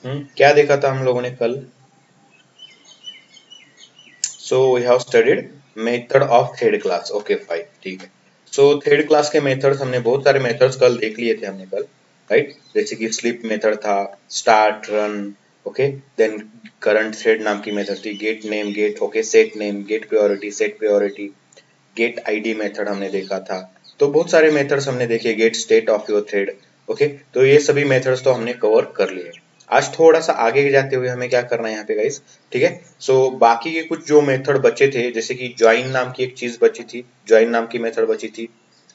क्या देखा था हम लोगों ने कल? So we have studied method of thread class. Okay fine, ठीक है। सो थ्रेड क्लास के मेथड्स, हमने बहुत सारे मेथड्स कल देख लिए थे हमने कल, राइट? जैसे कि स्लीप मेथड था, start, run, okay. Then current thread name की मेथड थी, get name, get, okay, set name, get priority, set priority, get ID method हमने देखा था। तो बहुत सारे मेथड्स हमने देखे, get state of your thread, okay. तो ये सभी मेथड्स तो हमने कवर कर लिए। आज थोड़ा सा आगे जाते हुए हमें क्या करना है यहाँ पे गाइस, ठीक है? सो बाकी के कुछ जो मेथड बचे थे, जैसे कि ज्वाइन नाम की एक चीज बची थी, ज्वाइन नाम की मेथड बची थी,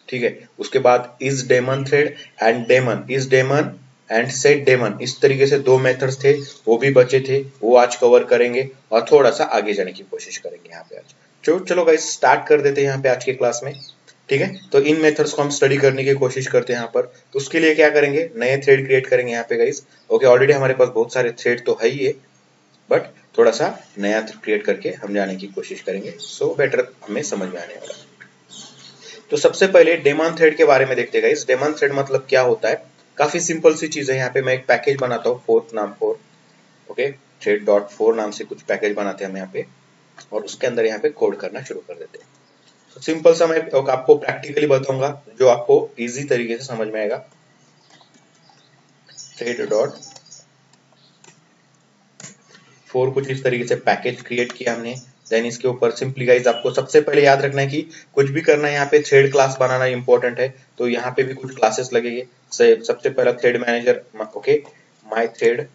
ठीक है। उसके बाद is daemon thread and daemon, is daemon and set daemon, इस तरीके से दो मेथड्स थे, वो भी बचे थे, वो आज कवर करेंगे और थोड़ा सा आगे जाने की कोशिश करेंगे यहाँ पे आज। चलो चलो गाइस, स्टार्ट कर देते हैं यहाँ पे आज के क्लास में, ठीक है? तो इन मेथड्स को हम स्टडी करने की कोशिश करते हैं यहाँ पर। तो उसके लिए क्या करेंगे, नए थ्रेड क्रिएट करेंगे यहाँ पे गाइस। ओके, ऑलरेडी हमारे पास बहुत सारे थ्रेड तो है ही है, बट थोड़ा सा नया क्रिएट करके हम जाने की कोशिश करेंगे, सो बेटर हमें समझ में आने वाला। तो सबसे पहले डेमन थ्रेड के बारे में देखते हैं गाइस। डेमन थ्रेड मतलब क्या होता है? काफी सिंपल सी चीज है। यहाँ पे मैं एक पैकेज बनाता हूँ, फोर्थ नाम four, okay, thread dot four नाम से कुछ पैकेज बनाते हैं हम यहाँ पे, और उसके अंदर यहाँ पे कोड करना शुरू कर देते हैं। सिंपल सा मैं आपको प्रैक्टिकली बताऊंगा जो आपको इजी तरीके से समझ में आएगा। थ्रेड डॉट फोर, कुछ इस तरीके से पैकेज क्रिएट किया हमने। देन इसके ऊपर सिंपली गाइज आपको सबसे पहले याद रखना है कि कुछ भी करना है यहाँ पे थ्रेड क्लास बनाना इंपॉर्टेंट है। तो यहाँ पे भी कुछ क्लासेस लगेंगे। सबसे पहला thread manager, okay, my thread,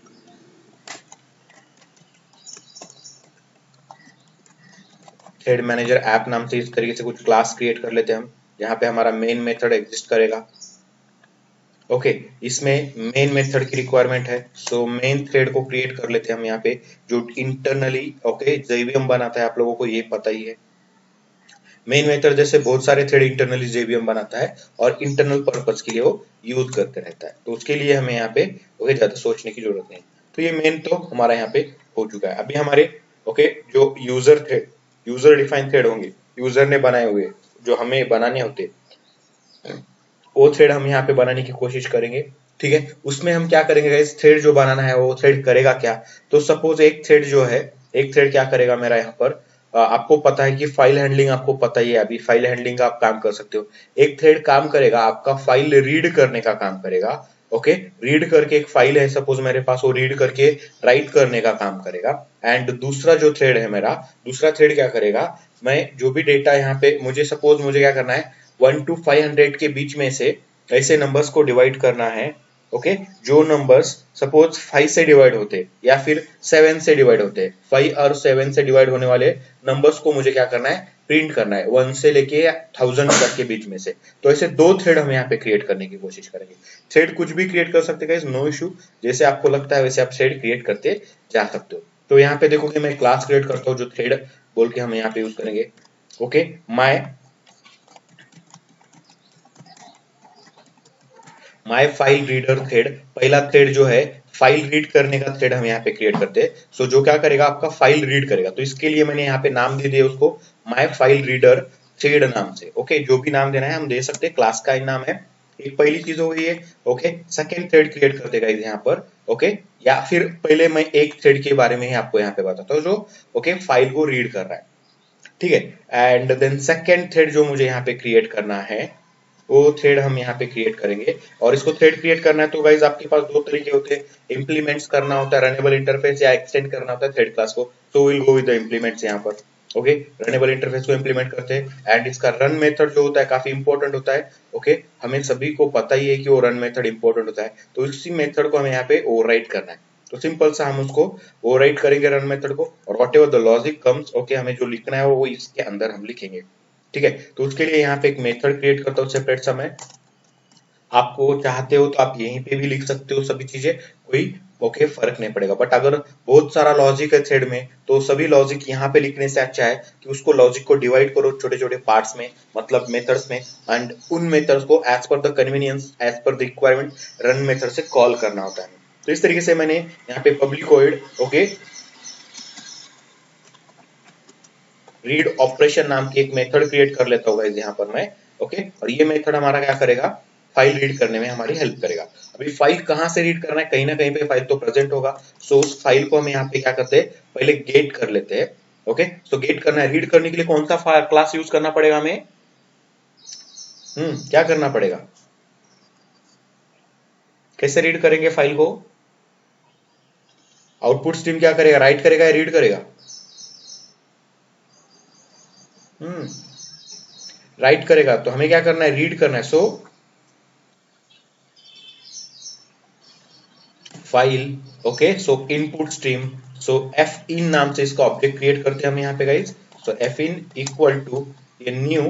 thread manager app नाम से इस तरीके से कुछ क्लास क्रिएट कर लेते हैं हम। यहाँ पे हमारा मेन मेथड एग्जिस्ट करेगा, ओके। इसमें मेन मेथड की रिक्वायरमेंट है, सो मेन थ्रेड को क्रिएट कर लेते हैं हम यहाँ पे, जो इंटरनली, ओके, जेवीएम बनाता है, आप लोगों को ये पता ही है। मेन मेथड जैसे बहुत सारे थ्रेड इंटरनली जेवीएम बनाता है और इंटरनल पर्पस के लिए वो यूज करते रहता है, तो उसके लिए हमें यहाँ पे ओके ज्यादा सोचने की जरूरत नहीं। तो ये मेन तो हमारा यहाँ पे हो चुका है। अभी हमारे ओके जो user thread, user defined thread होंगे, यूजर ने बनाए हुए, जो हमें बनाने होते, वो थ्रेड हम यहाँ पे बनाने की कोशिश करेंगे, ठीक है? उसमें हम क्या करेंगे गाइस, थ्रेड जो बनाना है वो थ्रेड करेगा क्या? तो सपोज एक थ्रेड जो है, एक थ्रेड क्या करेगा मेरा यहाँ पर, आपको पता है कि फाइल हैंडलिंग आपको पता ही है, अभी फाइल हैंडलिंग का आप काम कर सकते हो। एक थ्रेड काम करेगा आपका फाइल रीड करने का काम करेगा, ओके। रीड करके, एक फाइल है सपोज मेरे पास, वो रीड करके राइट करने का काम करेगा। एंड दूसरा जो थ्रेड है मेरा, दूसरा थ्रेड क्या करेगा, मैं जो भी डेटा यहाँ पे, मुझे सपोज मुझे क्या करना है, 1 to 500 के बीच में से ऐसे नंबर्स को डिवाइड करना है, ओके। जो नंबर्स सपोज 5 से डिवाइड होते या फिर 7 से डिवाइड होते, 5 और 7 से डिवाइड होने वाले नंबर्स को मुझे क्या करना है, प्रिंट करना है, 1 से लेके 1000 तक के बीच में से। तो ऐसे दो थ्रेड हम यहाँ पे क्रिएट करने की कोशिश करेंगे। थ्रेड कुछ भी क्रिएट कर सकते हैं, नो इशू, जैसे आपको लगता है वैसे आप थ्रेड क्रिएट करते जा सकते हो। तो यहाँ पे देखोगे मैं क्लास क्रिएट करता हूँ जो थ्रेड बोल के हम यहाँ पे यूज करेंगे, okay. My file reader thread, पहला थ्रेड जो है फाइल रीड करने का थ्रेड हम यहाँ पे क्रिएट करते हैं। सो जो क्या करेगा, आपका फाइल रीड करेगा। तो इसके लिए मैंने यहाँ पे नाम दे दिया उसको, माय फाइल रीडर थ्रेड नाम से, ओके। जो भी नाम देना है हम दे सकते हैं, क्लास का ही नाम है। एक पहली चीज हो गई है, ओके। सेकेंड थ्रेड क्रिएट करते गाइस यहाँ पर, ओके। या फिर पहले मैं एक थ्रेड के बारे में ही आपको यहाँ पे बताता हूँ जो ओके फाइल को रीड कर रहा है, ठीक है। एंड देन सेकेंड थ्रेड जो मुझे यहाँ पे क्रिएट करना है, वो थ्रेड हम यहाँ पे क्रिएट करेंगे। और इसको थ्रेड क्रिएट करना है तो गाइज आपके पास दो तरीके होते हैं, इंप्लीमेंट्स करना होता है रनेबल इंटरफेस, या एक्सटेंड करना होता है थ्रेड क्लास को। तो will go with the implements यहाँ पर, ओके। रनेबल इंटरफेस को इंप्लीमेंट करते हैं एंड इसका रन मेथड जो होता है काफी इंपॉर्टेंट होता है, ओके। हमें सभी को पता ही है कि वो रन मेथड इंपॉर्टेंट होता है, तो इसी मेथड को हमें यहाँ पे ओवरराइट करना है। तो सिंपल सा हम उसको ओवरराइट करेंगे रन मेथड को, और what ever the logic comes, okay, हमें जो लिखना है वो इसके अंदर हम लिखेंगे, ठीक है। तो उसके लिए यहाँ पे एक मेथड क्रिएट करता हूँ सेपरेट सा मैं। आपको चाहते हो तो आप यहीं पे भी लिख सकते हो सभी चीजें, कोई ओके फर्क नहीं पड़ेगा। बट अगर बहुत सारा लॉजिक है थ्रेड में, तो सभी लॉजिक यहाँ पे लिखने से अच्छा है कि उसको लॉजिक को डिवाइड करो छोटे छोटे पार्ट्स में, मतलब मेथड्स में, एंड उन मेथड्स को as per the convenience, as per the requirement run method से कॉल करना होता है। तो इस तरीके से मैंने यहाँ पे public void okay read operation नाम की एक मेथड क्रिएट कर लेता हूँ गाइस यहाँ पर मैं, ओके। और ये मेथड हमारा क्या करेगा, फाइल रीड करने में हमारी हेल्प करेगा। अभी फाइल कहाँ से रीड करना है, कहीं ना कहीं पे फाइल तो प्रेजेंट होगा। सो उस फाइल को हम यहाँ पे क्या करते हैं, पहले गेट कर लेते हैं। ओके, सो गेट करना है, रीड करने के लिए कौन सा क्लास यूज करना पड़ेगा हमें, क्या करना पड़ेगा, कैसे रीड करेंगे फाइल को, आउटपुट स्ट्रीम क्या करेगा, राइट करेगा या रीड करेगा, राइट करेगा, तो हमें क्या करना है, रीड करना है। So file, okay, so input stream, so F इन नाम से इसका ऑब्जेक्ट क्रिएट करते हैं हम यहाँ पे guys. So F in equal to ये new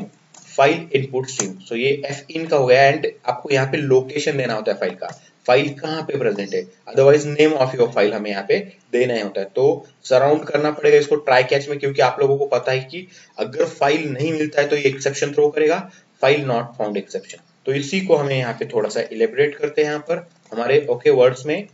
file input stream. So ये एफ इन का हो गया, एंड आपको यहाँ पे लोकेशन देना होता है फाइल का, फाइल कहाँ पे प्रेजेंट है, otherwise name of your file हमें यहाँ पे देना ही होता है। तो सराउंड करना पड़ेगा इसको ट्राई कैच में, क्योंकि आप लोगों को पता है कि अगर फाइल नहीं मिलता है तो ये एक्सेप्शन थ्रो करेगा, फाइल नॉट फाउंड एक्सेप्शन। तो इसी को हमें यहाँ पे थोड़ा सा इलेबरेट करते हैं यहाँ पर हमारे ओके वर्ड्स में,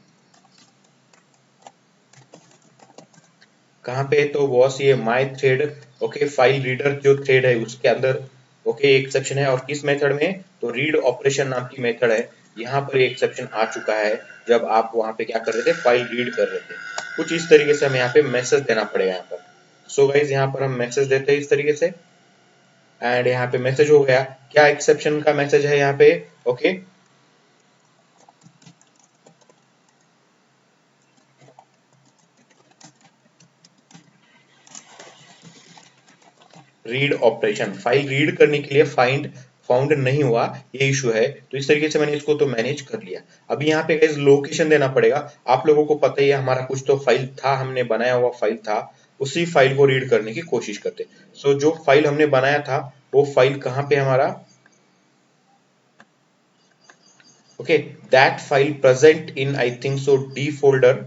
कहाँ पे, तो बॉस ये my thread, okay, file reader जो थ्रेड है उसके अंदर, ओके, एक्सेप्शन है। और किस मेथड में, तो रीड ऑपरेशन नाम की मेथड है, यहाँ पर ये एक्सेप्शन आ चुका है जब आप वहां पे क्या कर रहे थे, फाइल रीड कर रहे थे। कुछ इस तरीके से हमें यहाँ पे मैसेज देना पड़ेगा यहाँ पर। सो गाइज यहाँ पर हम मैसेज देते हैं इस तरीके से, एंड यहाँ पे मैसेज हो गया। क्या एक्सेप्शन का मैसेज है यहाँ पे, okay, read operation, file read करने के लिए फाउंड नहीं हुआ, ये इशू है। तो इस तरीके से मैंने इसको तो मैनेज कर लिया। अभी यहाँ पे गाइस लोकेशन देना पड़ेगा। आप लोगों को पता ही है हमारा कुछ तो फाइल था, हमने बनाया हुआ फाइल था, उसी फाइल को रीड करने की कोशिश करते। सो जो फाइल हमने बनाया था वो फाइल कहाँ पे हमारा, okay, that file present in I think so D folder,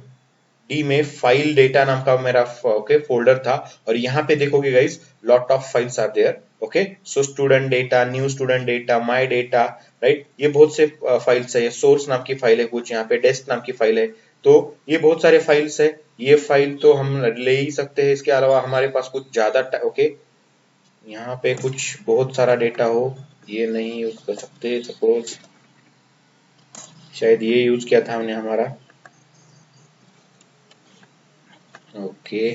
D में फाइल डेटा नाम का मेरा ओके फोल्डर था। और यहाँ पे देखोगे guys lot of files are there, okay, so student data, new student data, my data, right, ये बहुत से फाइल्स है। ये सोर्स नाम की फाइल है कुछ, यहाँ पे डेस्क नाम की फाइल है, तो ये बहुत सारे फाइल्स है। ये फाइल तो हम ले ही सकते हैं, इसके अलावा हमारे पास कुछ ज्यादा ओके, यहाँ पे कुछ बहुत सारा डेटा हो, ये नहीं यूज कर सकते। सपोज शायद ये यूज किया था हमने हमारा, ओके,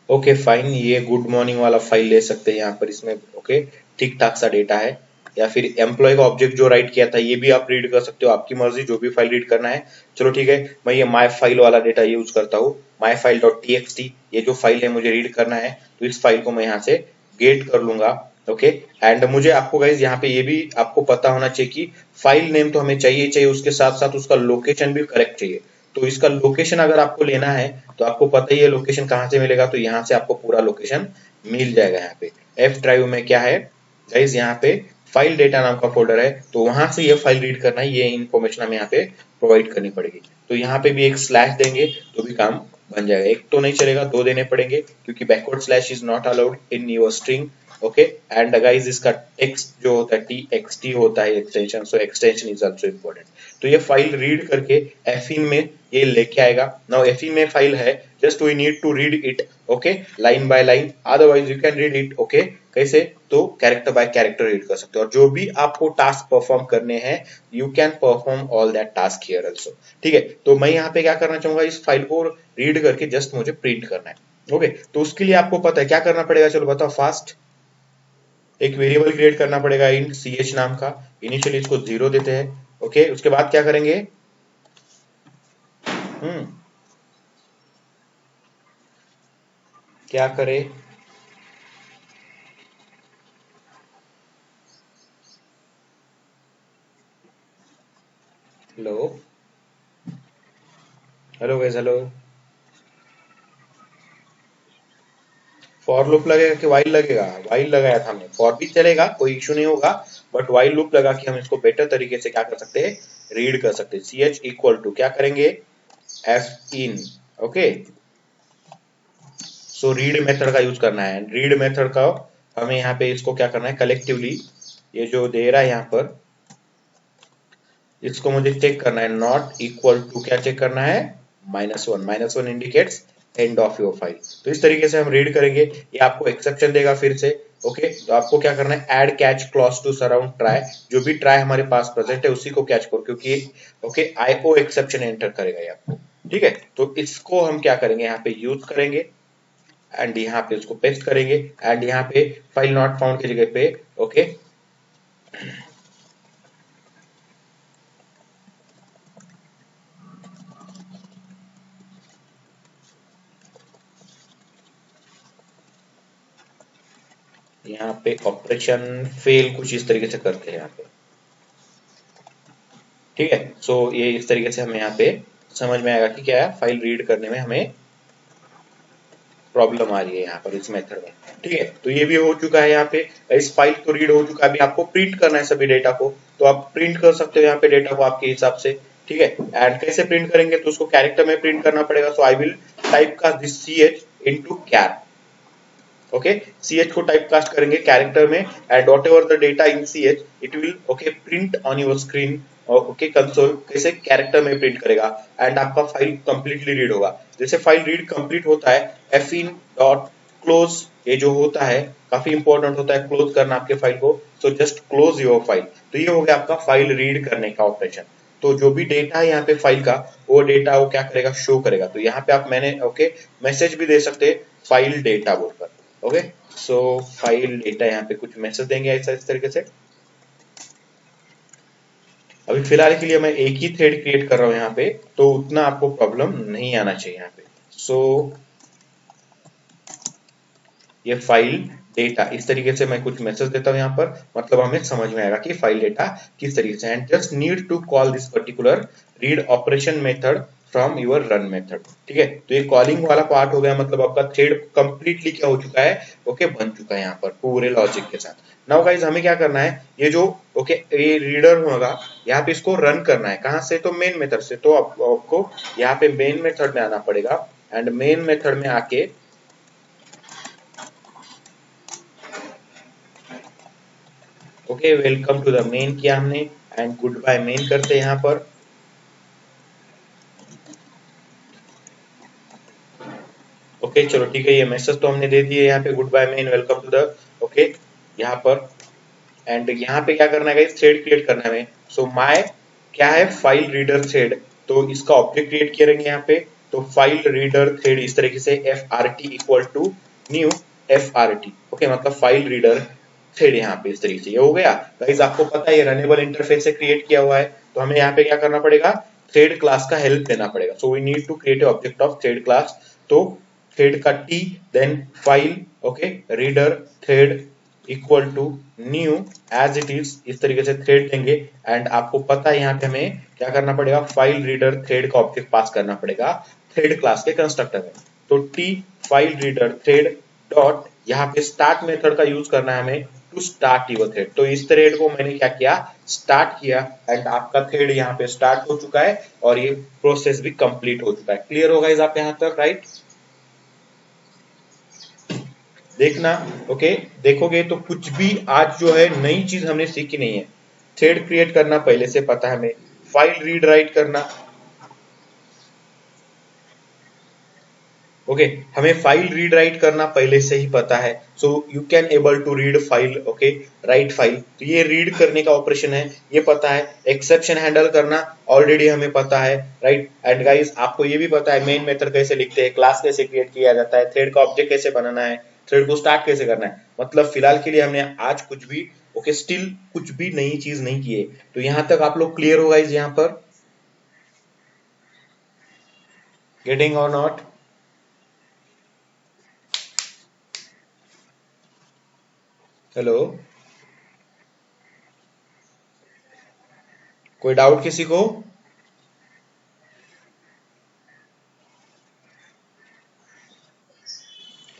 ओके फाइन, ये गुड मॉर्निंग वाला फाइल ले सकते हैं यहाँ पर, इसमें ओके ठीक ठाक सा डेटा है। या फिर एम्प्लॉय का ऑब्जेक्ट जो राइट किया था ये भी आप रीड कर सकते हो, आपकी मर्जी जो भी फाइल रीड करना है। चलो ठीक है, मैं ये माई फाइल वाला डेटा यूज करता हूँ, माई फाइल डॉट टी, ये जो फाइल है मुझे रीड करना है, तो इस फाइल को मैं यहाँ से गेट कर लूंगा, ओके। एंड मुझे आपको गाइज यहाँ पे ये भी आपको पता होना चाहिए कि फाइल नेम तो हमें चाहिए चाहिए, उसके साथ साथ उसका लोकेशन भी करेक्ट चाहिए। तो इसका लोकेशन अगर आपको लेना है तो आपको पता ही है लोकेशन कहाँ से मिलेगा, तो यहाँ से आपको पूरा लोकेशन मिल जाएगा। यहाँ पे एफ ड्राइव में क्या है गाइस, यहाँ पे फाइल डेटा नाम का फोल्डर है, तो वहां से ये फाइल रीड करना है, ये इन्फॉर्मेशन हमें यहाँ पे प्रोवाइड करनी पड़ेगी। तो यहाँ पे भी एक स्लैश देंगे तो भी काम बन जाएगा। एक तो नहीं चलेगा, दो देने पड़ेंगे, क्योंकि backward slash is not allowed in your string, okay. And guys इसका टेक्स्ट जो होता है txt होता है extension, so extension is also important. तो ये फाइल रीड करके एफइन में ये लेके आएगा। नाउ एफइन में फाइल है, just we need to read it, okay, line by line, otherwise you can read it, okay, कैसे, तो कैरेक्टर बाय कैरेक्टर रीड कर सकते हो। और जो भी आपको टास्क परफॉर्म करने हैं you can perform all that task here also, ठीक है। तो मैं यहाँ पे क्या करना चाहूंगा, इस फाइल को रीड करके जस्ट मुझे प्रिंट करना है, ओके। तो उसके लिए आपको पता है क्या करना पड़ेगा, चलो बताओ फास्ट। एक वेरिएबल क्रिएट करना पड़ेगा इंट ch नाम का, इनिशियली इसको 0 देते हैं, ओके। उसके बाद क्या करेंगे, क्या करें, hello hello guys, hello, for loop लगेगा कि वाइल लगेगा, वाइल लगाया था हमने, फॉर भी चलेगा, कोई इश्यू नहीं होगा, बट वाइल लूप लगा कि हम इसको बेटर तरीके से क्या कर सकते हैं, रीड कर सकते हैं। ch इक्वल टू क्या करेंगे, एफ इन, ओके। सो रीड मेथड का यूज करना है, रीड मेथड का हमें यहाँ पे इसको क्या करना है, कलेक्टिवली ये जो दे रहा है यहाँ पर इसको मुझे चेक करना है, नॉट इक्वल टू क्या चेक करना है, -1, -1 indicates end of your file. तो इस तरीके से हम रीड करेंगे, ये आपको एक्सेप्शन देगा फिर से, ओके, तो आपको क्या करना है, add catch clause to surround try, जो भी ट्राई हमारे पास प्रेजेंट है उसी को कैच करो, क्योंकि ओके आईओ एक्सेप्शन एंटर करेगा ये आपको। ठीक है, तो इसको हम क्या करेंगे, यहाँ पे यूज करेंगे एंड यहाँ पे उसको पेस्ट करेंगे एंड यहाँ पे फाइल नॉट फाउंड की जगह पे ओके यहाँ पे ऑपरेशन फेल कुछ इस तरीके से करते हैं यहाँ पे। ठीक है, सो ये इस तरीके से हमें यहाँ पे समझ में आएगा कि क्या है, फाइल रीड करने में हमें प्रॉब्लम आ रही है यहाँ पर इस मेथड में। ठीक है, तो ये भी हो चुका है, यहाँ पे इस फाइल तो रीड हो चुका है, अभी आपको प्रिंट करना है सभी डेटा को, तो आप प्रिंट कर सकते हो यहाँ पे डेटा को आपके हिसाब से। ठीक है, एंड कैसे प्रिंट करेंगे, तो उसको कैरेक्टर में प्रिंट करना पड़ेगा। So I will type cast this ch into char. Okay, ch को टाइप कास्ट करेंगे कैरेक्टर में and whatever the data in ch it will okay print on your screen. Okay, console कैसे character में print करेगा and आपका file completely read होगा। जैसे file read complete होता है fin डॉट क्लोज, ये जो होता है काफी इंपॉर्टेंट होता है क्लोज करना आपके फाइल को। So just close your file, तो ये हो गया आपका फाइल रीड करने का ऑपरेशन। तो जो भी डेटा है यहाँ पे फाइल का, वो डेटा वो क्या करेगा, शो करेगा। तो यहाँ पे आप मैंने ओके मैसेज भी दे सकते हैं फाइल डेटा बोलकर। ओके, सो फाइल डेटा यहाँ पे कुछ मैसेज देंगे ऐसा इस तरीके से। अभी फिलहाल के लिए मैं एक ही थ्रेड क्रिएट कर रहा हूँ यहाँ पे, तो उतना आपको प्रॉब्लम नहीं आना चाहिए यहाँ पे। सो ये फाइल डेटा इस तरीके से मैं कुछ मैसेज देता हूँ यहाँ पर, मतलब हमें समझ में आएगा कि फाइल डेटा किस तरीके से। And just need to call this particular read operation method from your run method. ठीक है, तो ये कॉलिंग वाला पार्ट हो गया, मतलब आपका थ्रेड कंप्लीटली क्या हो चुका है, ओके बन चुका है यहाँ पर पूरे लॉजिक के साथ। नाउ गाइस हमें क्या करना है, ये जो ओके ये रीडर होगा यहाँ पे इसको रन करना है, कहाँ से, तो मेन मेथड से। तो आपको यहाँ पे मेन मेथड में आना पड़ेगा एंड मेन मेथड में आके okay welcome to the main किया हमने एंड गुड बाय मेन करते हैं यहाँ पर। ओके चलो ठीक है, ये मैसेज तो हमने दे दिए यहाँ पे, good bye main welcome to the okay यहाँ पर। एंड यहाँ पे क्या करना है, थ्रेड क्रिएट करना है हमें। सो माय क्या है, फाइल रीडर थ्रेड, तो इसका ऑब्जेक्ट क्रिएट करेंगे यहाँ पे। तो फाइल रीडर थ्रेड इस तरीके से FRT equal to new FRT। Okay, मतलब फाइल रीडर थ्रेड यहाँ पे इस तरीके से ये हो गया। गाइस आपको पता है ये रनेबल इंटरफेस से क्रिएट किया हुआ है, तो हमें यहाँ पे क्या करना पड़ेगा, थ्रेड क्लास का हेल्प लेना पड़ेगा। So we need to create object of thread class. तो थ्रेड का T then file okay reader thread equal to new as it is, इस तरीके से थ्रेड देंगे। एंड आपको पता है यहाँ पे हमें क्या करना पड़ेगा, फाइल रीडर थ्रेड का ऑब्जेक्ट पास करना पड़ेगा थ्रेड क्लास के कंस्ट्रक्टर में। तो T file reader thread dot यहाँ पे स्टार्ट मेथड का यूज करना है हमें टू स्टार्ट यूर थ्रेड। तो इस थ्रेड को मैंने क्या किया, स्टार्ट किया एंड आपका थ्रेड यहाँ पे स्टार्ट हो चुका है और ये प्रोसेस भी कंप्लीट हो चुका है। क्लियर होगा इस आप यहाँ तक, राइट? देखना ओके, देखोगे तो कुछ भी आज जो है नई चीज हमने सीखी नहीं है। थ्रेड क्रिएट करना पहले से पता है हमें, फाइल रीड राइट करना ओके हमें फाइल रीड राइट करना पहले से ही पता है। So you can able to read file okay write file, तो ये रीड करने का ऑपरेशन है ये पता है। एक्सेप्शन हैंडल करना ऑलरेडी हमें पता है, राइट? एंड गाइस आपको ये भी पता है मेन मेथड कैसे लिखते हैं, क्लास कैसे क्रिएट किया जाता है, थ्रेड का ऑब्जेक्ट कैसे बनाना है, थ्रेड को स्टार्ट कैसे करना है। मतलब फिलहाल के लिए हमने आज कुछ भी ओके स्टिल कुछ भी नई चीज नहीं की है। तो यहाँ तक आप लोग क्लियर हो गाइस यहाँ पर, गेटिंग और नॉट? हेलो, कोई डाउट किसी को?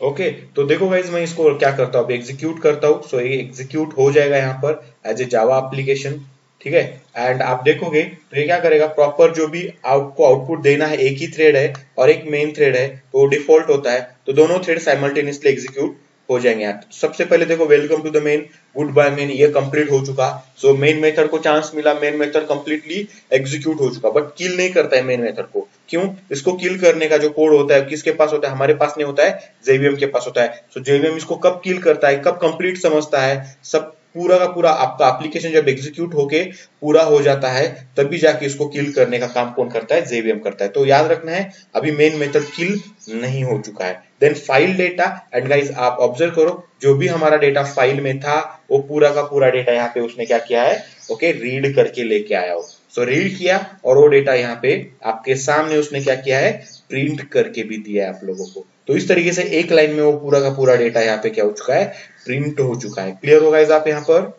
ओके तो देखो गाइज मैं इसको क्या करता हूँ, एग्जीक्यूट करता हूँ। सो ये एग्जीक्यूट हो जाएगा यहाँ पर एज ए जावा एप्लीकेशन। ठीक है, एंड आप देखोगे तो ये क्या करेगा, प्रॉपर जो भी आपको आउटपुट देना है, एक ही थ्रेड है और एक मेन थ्रेड है, तो डिफॉल्ट होता है, तो दोनों थ्रेड साइमल्टेनियसली एग्जीक्यूट हो जाएंगे यहाँ। तो सबसे पहले देखो welcome to the main good bye main, ये कंप्लीट हो चुका। सो मेन मेथड को चांस मिला, मेन मेथड कंप्लीटली एग्जीक्यूट हो चुका, बट किल नहीं करता है मेन मेथड को। क्यों? इसको किल करने का जो कोड होता है किसके पास होता है? हमारे पास नहीं होता है, जेवीएम के पास होता है। सो जेवीएम इसको कब किल करता है, कब कंप्लीट समझता है, सब पूरा का पूरा आपका एप्लीकेशन जब एग्जीक्यूट होके पूरा हो जाता है तभी जाके इसको किल करने का काम कौन करता है? जेवीएम करता है। तो याद रखना है अभी मेन मेथड किल नहीं हो चुका है। Then file data, and guys आप ऑब्जर्व करो जो भी हमारा डेटा फाइल में था वो पूरा का पूरा डेटा यहाँ पे उसने क्या किया है? ओके, रीड करके लेके आया हो। सो रीड किया और वो डेटा यहाँ पे आपके सामने उसने क्या किया है? प्रिंट करके भी दिया है आप लोगों को। तो इस तरीके से एक लाइन में वो पूरा का पूरा डेटा यहाँ पे क्या हो चुका है? प्रिंट हो चुका है। क्लियर होगा आप यहाँ पर?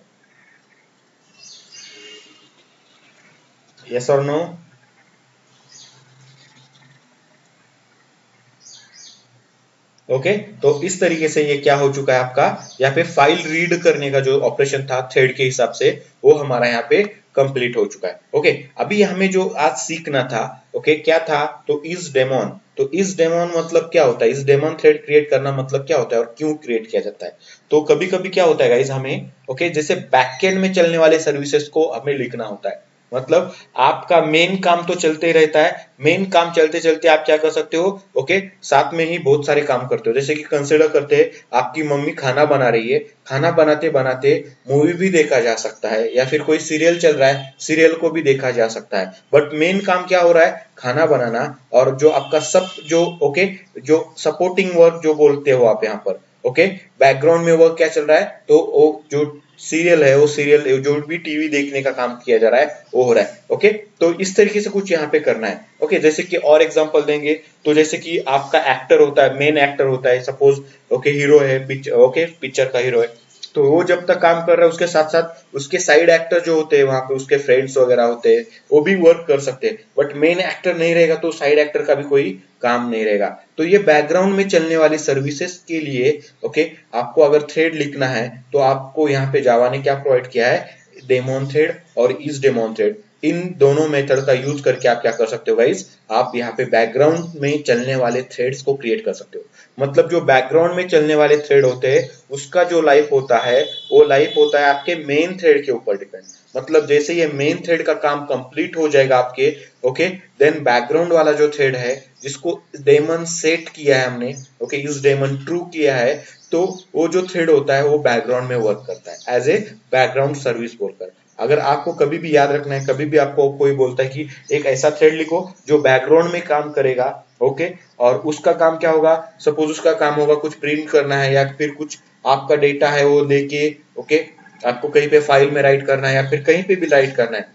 यस और नो? ओके, तो इस तरीके से ये क्या हो चुका है आपका? यहाँ पे फाइल रीड करने का जो ऑपरेशन था थ्रेड के हिसाब से वो हमारा यहाँ पे कंप्लीट हो चुका है। ओके, अभी हमें जो आज सीखना था, ओके क्या था? तो इस डेमोन, तो इस डेमोन मतलब क्या होता है? इस डेमोन थ्रेड क्रिएट करना मतलब क्या होता है और क्यों क्रिएट किया जाता है? तो कभी कभी क्या होता है गाइस, हमें ओके जैसे बैकएंड में चलने वाले सर्विसेज को हमें लिखना होता है। मतलब आपका मेन काम तो चलते ही रहता है, मेन काम चलते चलते आप क्या कर सकते हो? ओके, साथ में ही बहुत सारे काम करते हो। जैसे कि कंसिडर करते हैं आपकी मम्मी खाना बना रही है, खाना बनाते बनाते मूवी भी देखा जा सकता है, या फिर कोई सीरियल चल रहा है, सीरियल को भी देखा जा सकता है। बट मेन काम क्या हो रहा है? खाना बनाना। और जो आपका सब जो ओके जो सपोर्टिंग वर्क जो बोलते हो आप यहाँ पर, ओके बैकग्राउंड में वर्क क्या चल रहा है? तो वो जो सीरियल है, वो सीरियल जो भी टीवी देखने का काम किया जा रहा है वो हो रहा है। ओके, तो इस तरीके से कुछ यहाँ पे करना है। ओके, जैसे कि और एग्जांपल देंगे तो जैसे कि आपका एक्टर होता है, मेन एक्टर होता है, सपोज ओके हीरो है, पिक्चर का हीरो है। तो वो जब तक काम कर रहा है उसके साथ साथ उसके साइड एक्टर जो होते हैं वहां पे उसके फ्रेंड्स वगैरह होते हैं वो भी वर्क कर सकते हैं। बट मेन एक्टर नहीं रहेगा तो साइड एक्टर का भी कोई काम नहीं रहेगा। तो ये बैकग्राउंड में चलने वाली सर्विसेज के लिए ओके आपको अगर थ्रेड लिखना है तो आपको यहाँ पे जावा ने क्या प्रोवाइड किया है? डेमोन थ्रेड और इस डेमोन थ्रेड, इन दोनों मेथड का यूज करके आप क्या कर सकते हो गाइस? आप यहाँ पे बैकग्राउंड में चलने वाले थ्रेड्स को क्रिएट कर सकते हो। मतलब जो बैकग्राउंड में चलने वाले थ्रेड होते हैं उसका जो लाइफ होता है वो लाइफ होता है आपके मेन थ्रेड के ऊपर डिपेंड। मतलब जैसे ये मेन थ्रेड का काम कंप्लीट हो जाएगा आपके, ओके देन बैकग्राउंड वाला जो थ्रेड है जिसको डेमन सेट किया है हमने, ओके यूज डेमन ट्रू किया है, तो वो जो थ्रेड होता है वो बैकग्राउंड में वर्क करता है एज ए बैकग्राउंड सर्विस बोलकर। अगर आपको कभी भी याद रखना है, कभी भी आपको कोई बोलता है कि एक ऐसा थ्रेड लिखो जो बैकग्राउंड में काम करेगा, ओके और उसका काम क्या होगा? सपोज उसका काम होगा कुछ प्रिंट करना है या फिर कुछ आपका डेटा है वो लेके ओके आपको कहीं पे फाइल में राइट करना है या फिर कहीं पे भी राइट करना है।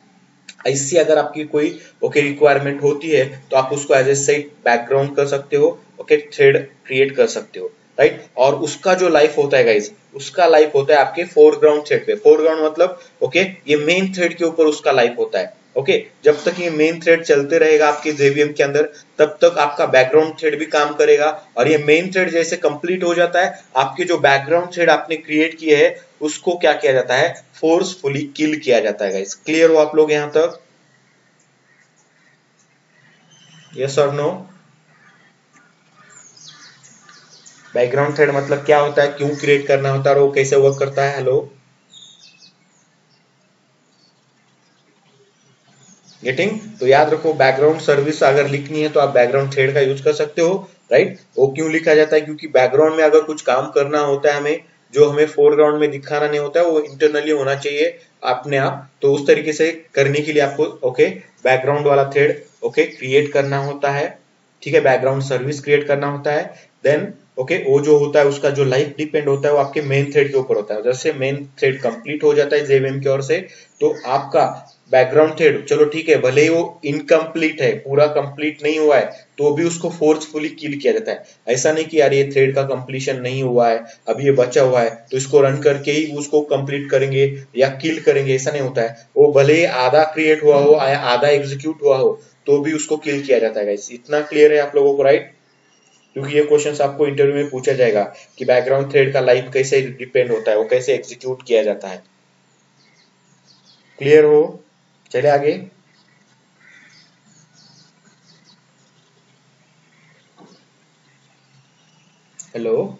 ऐसी अगर आपकी कोई ओके रिक्वायरमेंट होती है तो आप उसको एज ए सेट बैकग्राउंड कर सकते हो, ओके थ्रेड क्रिएट कर सकते हो, राइट। और उसका जो लाइफ होता है गाइज, उसका लाइफ होता है आपके फोरग्राउंड थ्रेड पे। फोरग्राउंड मतलब ओके ये मेन थ्रेड के ऊपर उसका लाइफ होता है। ओके, जब तक ये मेन थ्रेड चलते रहेगा आपके जेवीएम के अंदर तब तक आपका बैकग्राउंड थ्रेड भी काम करेगा। और ये मेन थ्रेड जैसे कंप्लीट हो जाता है आपके जो बैकग्राउंड थ्रेड आपने क्रिएट किए हैं उसको क्या किया जाता है? फोर्सफुली किल किया जाता है गाइस। क्लियर हो आप लोग यहाँ तक? यस और नो? बैकग्राउंड थ्रेड मतलब क्या होता है, क्यों क्रिएट करना होता है और वो कैसे वर्क करता है? Hello, getting? तो याद रखो बैकग्राउंड सर्विस अगर लिखनी है तो आप बैकग्राउंड थ्रेड का यूज कर सकते हो, राइट। वो क्यों लिखा जाता है? क्योंकि बैकग्राउंड में अगर कुछ काम करना होता है हमें जो हमें फोरग्राउंड में दिखाना नहीं होता है वो इंटरनली होना चाहिए अपने आप। तो उस तरीके से करने के लिए आपको ओके बैकग्राउंड वाला थ्रेड ओके क्रिएट करना होता है, ठीक है बैकग्राउंड सर्विस क्रिएट करना होता है। देन ओके वो जो होता है उसका जो लाइफ डिपेंड होता है वो आपके मेन थ्रेड के ऊपर होता है। जैसे मेन थ्रेड कंप्लीट हो जाता है जेवीएम की ओर से तो आपका बैकग्राउंड थ्रेड चलो ठीक है भले ही वो इनकम्प्लीट है, पूरा कंप्लीट नहीं हुआ है तो भी उसको फोर्सफुली किल किया जाता है। ऐसा नहीं कि यार ये थ्रेड का कंप्लीशन नहीं हुआ है अभी ये बचा हुआ है तो इसको रन करके ही उसको कंप्लीट करेंगे या किल करेंगे, ऐसा नहीं होता है। वो भले ही आधा क्रिएट हुआ हो या आधा एग्जीक्यूट हुआ हो तो भी उसको किल किया जाता है गाइस। इतना क्लियर है आप लोगों को, राइट? क्योंकि ये क्वेश्चन आपको इंटरव्यू में पूछा जाएगा कि बैकग्राउंड थ्रेड का लाइफ कैसे डिपेंड होता है, वो कैसे एग्जीक्यूट किया जाता है। क्लियर हो? चले आगे। हेलो,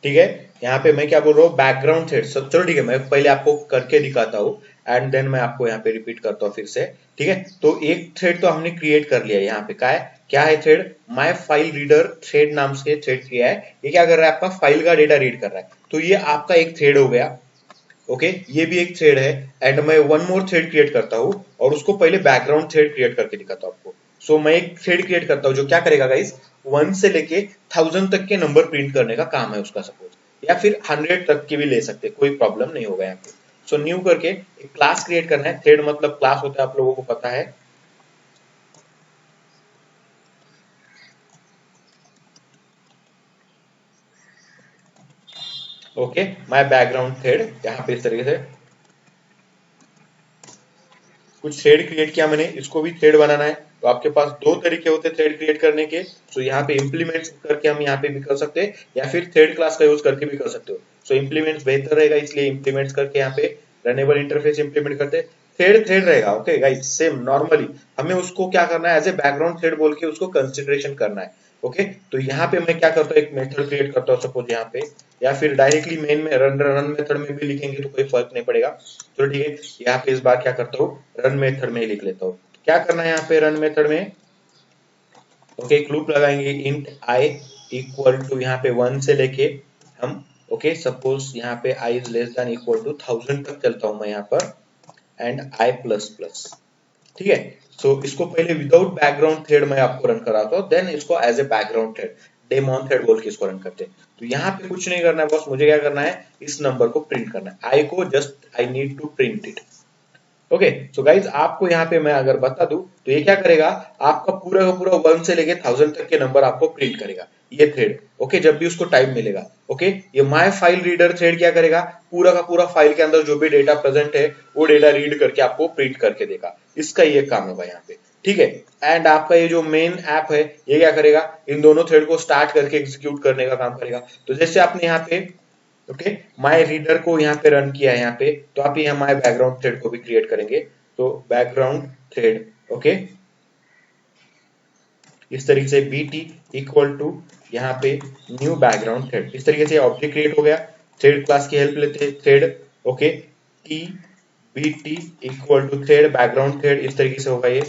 ठीक है। यहाँ पे मैं क्या बोल रहा हूँ, बैकग्राउंड थ्रेड। चलो ठीक है, मैं पहले आपको करके दिखाता हूँ एंड देन मैं आपको यहाँ पे रिपीट करता हूँ फिर से। ठीक है, तो एक थ्रेड तो हमने क्रिएट कर लिया। यहाँ पे क्या है thread, my file reader thread नाम से थ्रेड किया है। ये क्या कर रहा है, आपका फाइल का डेटा रीड कर रहा है। तो ये आपका एक थ्रेड हो गया। ओके, ये भी एक थ्रेड है। एंड मैं वन मोर थ्रेड क्रिएट करता हूँ और उसको पहले बैकग्राउंड थ्रेड क्रिएट करके दिखाता हूँ आपको। सो मैं एक थ्रेड क्रिएट करता हूँ जो क्या करेगा गाइस, 1 से लेके 1000 तक के नंबर प्रिंट करने का काम है उसका, सपोज, या फिर 100 तक की भी ले सकते, कोई प्रॉब्लम नहीं होगा यहाँ पे। सो न्यू करके एक क्लास क्रिएट करना है। थ्रेड मतलब क्लास होता है, आप लोगों को पता है। ओके, माय बैकग्राउंड थ्रेड, यहाँ पे इस तरीके से कुछ थ्रेड क्रिएट किया मैंने, इसको भी थ्रेड बनाना है। तो आपके पास दो तरीके होते हैं थ्रेड क्रिएट करने के। तो यहाँ पे इम्प्लीमेंट्स करके हम यहाँ पे भी कर सकते हैं, या फिर थ्रेड क्लास का यूज करके भी कर सकते हो। सो इम्प्लीमेंट्स बेहतर रहेगा, इसलिए इम्प्लीमेंट्स करके यहाँ पे रनेबल इंटरफेस इम्प्लीमेंट करते हैं। थ्रेड थ्रेड रहेगा। ओके गाइस, सेम नॉर्मली हमें उसको क्या करना है, एज ए बैकग्राउंड थ्रेड बोल के उसको कंसिडरेशन करना है। ओके, तो यहाँ पे मैं क्या करता हूँ, एक मेथड क्रिएट करता हूँ सपोज यहाँ पे, या फिर डायरेक्टली मेन में रन मेथड में भी लिखेंगे तो कोई फर्क नहीं पड़ेगा। तो ठीक है, यहाँ पे इस बार क्या करता हूँ, रन मेथड में ही लिख लेता हूँ। क्या करना है यहाँ पे रन मेथड में, ओके, एक लूप लगाएंगे इंट आई इक्वल टू यहाँ पे 1 से लेके हम, ओके, सपोज यहाँ पे I is less than equal to 1000 तक चलता हूँ मैं यहाँ पर, एंड आई प्लस प्लस। ठीक है, सो इसको पहले विदाउट बैकग्राउंड थ्रेड मैं आपको रन कराता हूँ, देन इसको as a background thread daemon thread बोल के इसको रन करते हैं। तो यहाँ पे कुछ नहीं करना है बस, मुझे क्या करना है, इस नंबर को प्रिंट करना है, आई को just I need to print it. Okay, so guys आपको यहाँ पे मैं अगर बता दूं तो ये क्या करेगा, आपका पूरा का पूरा 1 से लेके 1000 तक के नंबर आपको प्रिंट करेगा ये थ्रेड। ओके, जब भी उसको टाइम मिलेगा। ओके, ये माय फाइल रीडर थ्रेड क्या करेगा, पूरा का पूरा फाइल के अंदर जो भी डेटा प्रेजेंट है वो डेटा रीड करके आपको प्रिंट करके देगा। इसका ये काम होगा यहाँ पे। ठीक है, एंड आपका ये जो मेन ऐप है ये क्या करेगा, इन दोनों थ्रेड को स्टार्ट करके एग्जीक्यूट करने का काम करेगा। तो जैसे आपने यहाँ पे ओके माय रीडर को यहाँ पे रन किया है यहाँ पे, तो आप यहाँ माय बैकग्राउंड थ्रेड को भी क्रिएट करेंगे। तो बैकग्राउंड थ्रेड, ओके, इस तरीके से bt इक्वल टू यहाँ पे न्यू बैकग्राउंड थ्रेड, इस तरीके से ऑब्जेक्ट क्रिएट हो गया। थ्रेड क्लास की हेल्प लेते हैं, thread, okay, t bt equal to thread background thread, इस तरीके से होगा ये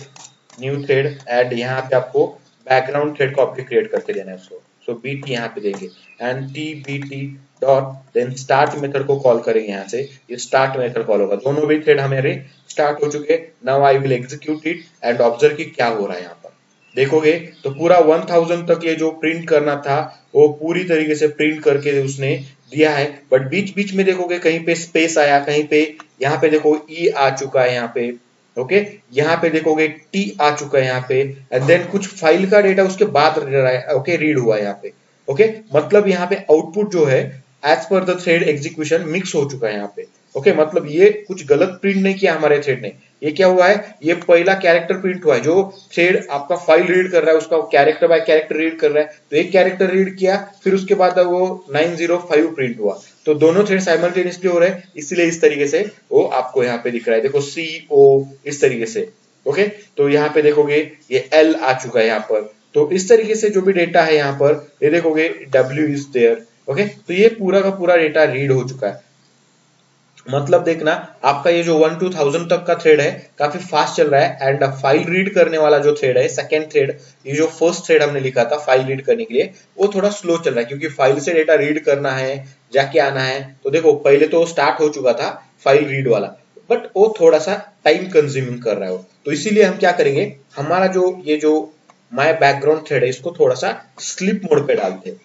न्यू थ्रेड। एंड यहाँ पे आपको बैकग्राउंड थ्रेड को ऑब्जेक्ट क्रिएट करके देना है उसको। सो bt यहाँ पे देंगे and t bt dot then start method को कॉल करेंगे। यहाँ से ये स्टार्ट मेथड कॉल होगा, दोनों भी थ्रेड हमारे स्टार्ट हो चुके। Now I will execute it and observe कि क्या हो रहा है। यहाँ पर देखोगे तो पूरा 1000 तक ये जो प्रिंट करना था वो पूरी तरीके से प्रिंट करके उसने दिया है। बट बीच बीच में देखोगे कहीं पे स्पेस आया, कहीं पे यहाँ पे देखो ई आ चुका है यहाँ पे। ओके, यहाँ पे देखोगे टी आ चुका है यहाँ पे, एंड देन कुछ फाइल का डेटा उसके बाद ओके रीड हुआ है यहाँ पे। ओके, मतलब यहाँ पे आउटपुट जो है as per the thread execution mix हो चुका है यहाँ पे। ओके, मतलब ये कुछ गलत प्रिंट नहीं किया हमारे थ्रेड ने। ये क्या हुआ है, ये पहला कैरेक्टर प्रिंट हुआ है, जो थ्रेड आपका फाइल रीड कर रहा है उसका कैरेक्टर बाय कैरेक्टर रीड कर रहा है। तो एक कैरेक्टर रीड किया, फिर उसके बाद वो 905 प्रिंट हुआ। तो दोनों थ्रेड साइमल्टेनियसली हो रहे हैं, इसलिए इस तरीके से वो आपको यहाँ पे दिख रहा है। देखो CO इस तरीके से। ओके, तो यहाँ पे देखोगे ये L आ चुका है यहाँ पर। तो इस तरीके से जो भी डेटा है यहाँ पर ये देखोगे W इज देयर। ओके, तो ये पूरा का पूरा डेटा रीड हो चुका है। मतलब देखना आपका ये जो 1 to 1000 तक का थ्रेड है काफी फास्ट चल रहा है। एंड फाइल रीड करने वाला जो थ्रेड है सेकंड थ्रेड, ये जो फर्स्ट थ्रेड हमने लिखा था फाइल रीड करने के लिए, वो थोड़ा स्लो चल रहा है, क्योंकि फाइल से डेटा रीड करना है, जाके आना है। तो देखो पहले तो स्टार्ट हो चुका था फाइल रीड वाला, बट वो थोड़ा सा टाइम कंज्यूमिंग कर रहा है वो। तो इसीलिए हम क्या करेंगे, हमारा जो ये जो माय बैकग्राउंड थ्रेड है इसको थोड़ा सा स्लीप मोड पे डालते हैं।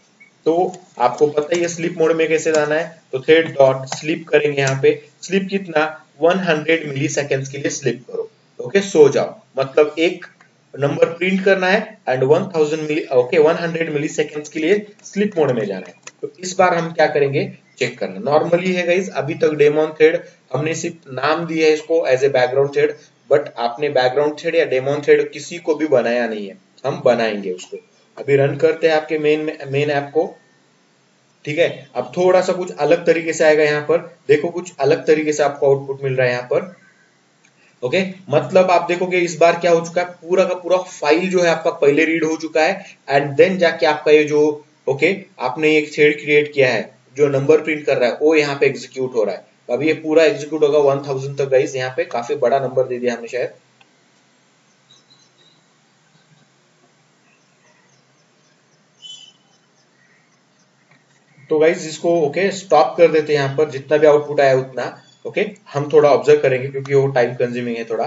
तो आपको पता ही है स्लीप मोड में कैसे जाना है। तो थ्रेड डॉट स्लीप करेंगे यहाँ पे, स्लीप कितना 100 मिली सेकेंड्स के लिए स्लीप करो। ओके, सो जाओ, मतलब एक नंबर प्रिंट करना है and 1000 milli okay 100 milli seconds के लिए स्लीप मोड में जाना है। तो इस बार हम क्या करेंगे, चेक करना नॉर्मली है गाइस। अभी तक डेमोन थ्रेड हमने सिर्फ नाम दिया है इसको as a background thread, but आपने बैकग्राउंड थ्रेड या डेमोन थ्रेड किसी को भी बनाया नहीं है, हम बनाएंगे उसको। अभी रन करते हैं आपके मेन ऐप को। ठीक है, अब थोड़ा सा कुछ अलग तरीके से आएगा यहाँ पर, देखो कुछ अलग तरीके से आपको आउटपुट मिल रहा है यहाँ पर। ओके, मतलब आप देखोगे इस बार क्या हो चुका है, पूरा का पूरा फाइल जो है आपका पहले रीड हो चुका है, एंड देन जाके आपका ये जो ओके आपने एक थ्रेड क्रिएट किया है जो नंबर प्रिंट कर रहा है वो यहाँ पे एग्जीक्यूट हो रहा है। अब ये पूरा एग्जीक्यूट होगा 1000 तक गाइस। यहाँ पे काफी बड़ा नंबर दे दिया हमने शायद। तो गाइस इसको ओके स्टॉप कर देते हैं यहाँ पर, जितना भी आउटपुट आया उतना। ओके हम थोड़ा ऑब्जर्व करेंगे क्योंकि वो टाइम कंज्यूमिंग है थोड़ा।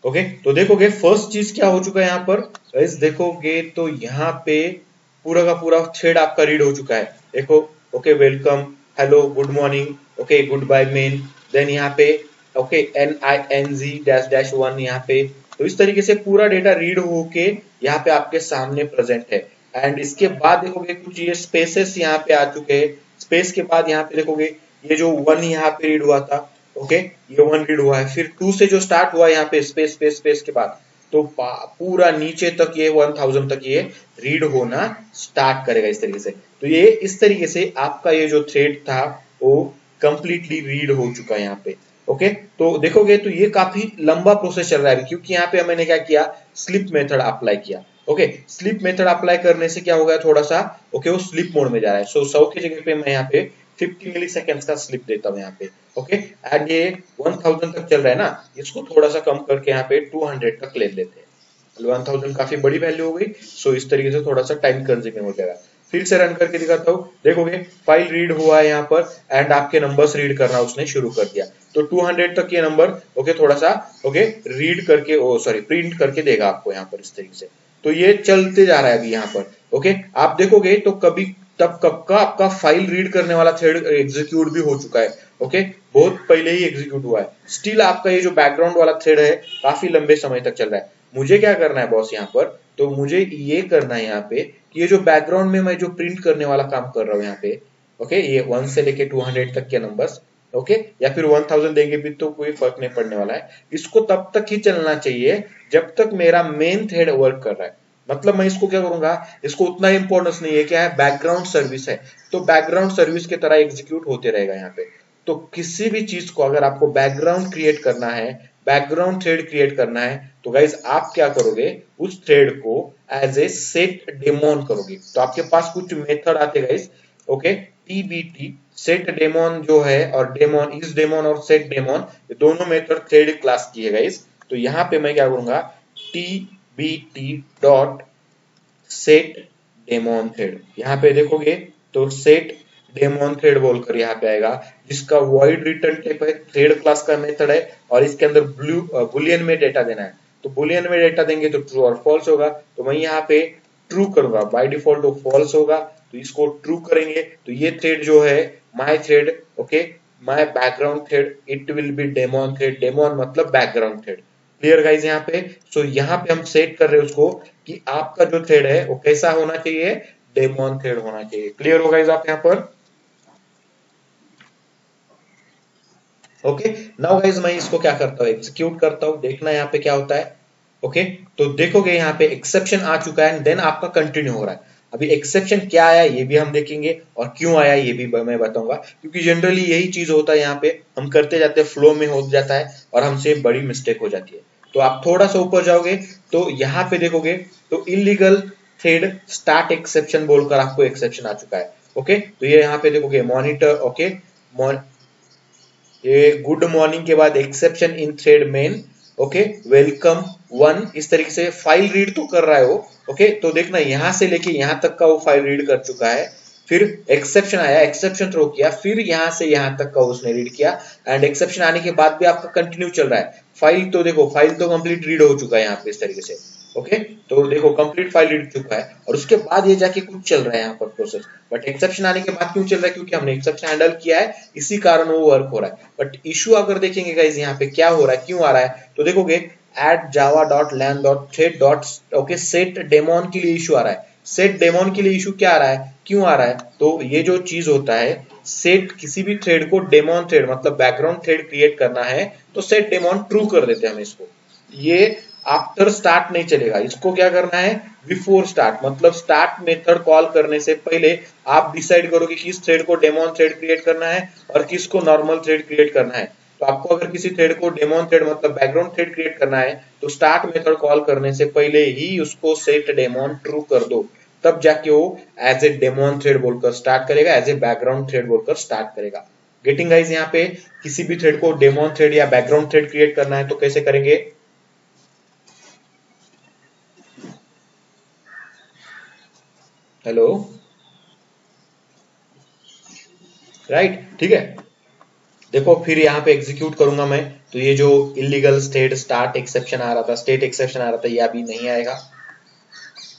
ओके तो देखोगे फर्स्ट चीज क्या हो चुका है यहाँ पर गाइस, देखोगे तो यहाँ पे पूरा का पूरा थ्रेड आपका रीड हो चुका है। देखो okay welcome, hello, good morning, okay good bye main, then यहाँ पे ओके NING-1 यहाँ पे। तो इस तरीके से पूरा डेटा रीड होके यहाँ पे आपके सामने प्रेजेंट है। एंड इसके बाद देखोगे कुछ ये स्पेसेस यहाँ पे आ चुके हैं। स्पेस के बाद यहाँ पे देखोगे ये जो 1 यहाँ पे रीड हुआ था, ओके ये 1 रीड हुआ है। फिर 2 से जो स्टार्ट हुआ यहाँ पे स्पेस स्पेस स्पेस के बाद, तो पूरा नीचे तक ये 1000 तक ये रीड होना स्टार्ट करेगा इस तरीके से। तो ये इस तरीके से आपका ये जो थ्रेड था वो कंप्लीटली रीड हो चुका है यहाँ पे। ओके तो देखोगे तो ये काफी लंबा प्रोसेस चल रहा है क्योंकि यहाँ पे मैंने क्या किया, स्लिप मेथड अप्लाई किया। ओके स्लिप मेथड अप्लाई करने से क्या होगा, थोड़ा सा ओके वो स्लिप मोड में जा रहा है। सो 100 की जगह पे मैं यहाँ पे 50 मिली सेकेंड्स का स्लिप देता हूँ यहाँ पे। ओके एंड ये 1000 तक चल रहा है ना, इसको थोड़ा सा कम करके यहाँ पे 200 तक ले लेते हैं। 1000 काफी बड़ी वैल्यू हो गई। सो इस तरीके से थोड़ा सा टाइम कंज्यूमिंग हो जाएगा। फिर से रन करके दिखाता हूँ। देखोगे फाइल रीड हुआ है यहाँ पर एंड आपके नंबर्स रीड करना उसने शुरू कर दिया। तो 200 तक ये नंबर ओके थोड़ा सा ओके रीड करके सॉरी प्रिंट करके देगा आपको यहाँ पर इस तरीके से। तो ये चलते जा रहा है अभी यहाँ पर। ओके आप देखोगे तो कभी तब कब का आपका फाइल रीड करने वाला थ्रेड एग्जीक्यूट भी हो चुका है। ओके बहुत पहले ही एग्जीक्यूट हुआ है। स्टिल आपका ये जो बैकग्राउंड वाला थ्रेड है काफी लंबे समय तक चल रहा है। मुझे क्या करना है बॉस यहाँ पर, तो मुझे ये करना है यहाँ पे कि ये जो बैकग्राउंड में मैं जो प्रिंट करने वाला काम कर रहा हूँ यहाँ पे, ओके ये 1 से लेके 200 तक के नंबर्स, ओके या फिर 1000 देंगे भी तो कोई फर्क नहीं पड़ने वाला है। इसको तब तक ही चलना चाहिए जब तक मेरा मेन थ्रेड वर्क कर रहा है। मतलब मैं इसको क्या करूंगा, इसको उतना इंपॉर्टेंस नहीं है, क्या है बैकग्राउंड सर्विस है, तो बैकग्राउंड सर्विस की तरह एग्जीक्यूट होते रहेगा यहाँ पे। तो किसी भी चीज को अगर आपको बैकग्राउंड क्रिएट करना है, बैकग्राउंड थ्रेड क्रिएट करना है, तो गाइज आप क्या करोगे, उस थ्रेड को एज ए सेट डेमोन करोगे। तो आपके पास कुछ मेथड आते guys, okay TBT set demon जो है और डेमोन इस डेमोन और सेट डेमोन, ये दोनों मेथड थ्रेड क्लास की है गाइज। तो यहाँ पे मैं क्या करूंगा, TBT dot set demon thread, यहाँ पे देखोगे तो सेट डेमोन थ्रेड बोलकर यहाँ पे आएगा, जिसका वॉइड रिटर्न टाइप है, थ्रेड क्लास का मेथड है और इसके अंदर बुलियन में डेटा देना है। तो बुलियन में डेटा देंगे तो ट्रू और फॉल्स होगा। तो मैं यहाँ पे ट्रू करूंगा, बाय डिफॉल्ट वो फॉल्स होगा, तो इसको ट्रू करेंगे। तो ये थ्रेड जो है my thread, okay my background thread, it will be demon thread, demon मतलब बैकग्राउंड थ्रेड। क्लियर गाइज यहाँ पे। सो यहाँ पे हम सेट कर रहे हैं उसको कि आपका जो थ्रेड है वो कैसा होना चाहिए, डेमोन थ्रेड होना चाहिए। क्लियर हो गाइज आप यहाँ पर। ओके नाउ गाइज मैं इसको क्या करता हूँ, एग्जीक्यूट करता हूँ, देखना यहाँ पे क्या होता है। ओके तो देखोगे यहाँ पे एक्सेप्शन आ चुका है, देन आपका कंटिन्यू हो रहा है। अभी एक्सेप्शन क्या आया ये भी हम देखेंगे और क्यों आया ये भी मैं बताऊंगा, क्योंकि जनरली यही चीज होता है, यहाँ पे हम करते जाते हैं, फ्लो में हो जाता है और हमसे बड़ी मिस्टेक हो जाती है। तो आप थोड़ा सा ऊपर जाओगे तो यहाँ पे देखोगे तो इलीगल थ्रेड स्टार्ट एक्सेप्शन बोलकर आपको एक्सेप्शन आ चुका है। ओके तो ये यहाँ पे देखोगे मॉनिटर, ओके ये गुड मॉर्निंग के बाद exception in thread main, okay welcome 1, इस तरीके से फाइल रीड तो कर रहा है वो। ओके तो देखना यहां से लेके यहां तक का वो फाइल रीड कर चुका है। फिर एक्सेप्शन आया, एक्सेप्शन थ्रो किया, फिर यहां से यहां तक का उसने रीड किया एंड एक्सेप्शन आने के बाद भी आपका कंटिन्यू चल रहा है। फाइल तो देखो, फाइल तो कंप्लीट रीड हो चुका है यहाँ पे इस तरीके से। ओके तो देखो कंप्लीट फाइल रीड चुका है और उसके बाद ये जाके कुछ चल रहा है यहाँ पर प्रोसेस। बट एक्सेप्शन आने के बाद क्यों चल रहा है, क्योंकि हमने एक्सेप्शन हैंडल किया है, इसी कारण वो वर्क हो रहा है। बट इशू अगर देखेंगे गाइस यहाँ पे क्या हो रहा है, क्यों आ रहा है, तो देखोगे eight java.lan.thread okay set demon के लिए इशू आ रहा है। सेट डेमोन के लिए इशू क्या आ रहा है, क्यों आ रहा है, तो ये जो चीज होता है सेट किसी भी थ्रेड को डेमोन थ्रेड मतलब बैकग्राउंड थ्रेड क्रिएट करना है तो सेट डेमोन ट्रू कर देते हैं हम इसको। ये आफ्टर स्टार्ट नहीं चलेगा, इसको क्या करना है बिफोर स्टार्ट, मतलब स्टार्ट मेथड कॉल करने से पहले आप डिसाइड करोगे कि किस थ्रेड को डेमोन थ्रेड क्रिएट करना है और किसको नॉर्मल थ्रेड क्रिएट करना है। तो आपको अगर किसी थ्रेड को डेमोन थ्रेड मतलब बैकग्राउंड थ्रेड क्रिएट करना है तो स्टार्ट मेथड कॉल करने से पहले ही उसको सेट डेमोन ट्रू कर दो, तब जाके वो एज ए डेमोन थ्रेड बोलकर स्टार्ट करेगा, एज ए बैकग्राउंड थ्रेड बोलकर स्टार्ट करेगा। Getting guys? यहाँ पे किसी भी थ्रेड को डेमोन थ्रेड या बैकग्राउंड थ्रेड क्रिएट करना है तो कैसे करेंगे? हेलो, राइट, ठीक है। देखो फिर यहाँ पे एग्जीक्यूट करूंगा मैं, तो ये जो इलीगल स्टेट स्टार्ट एक्सेप्शन आ रहा था, स्टेट एक्सेप्शन आ रहा था, ये अभी नहीं आएगा।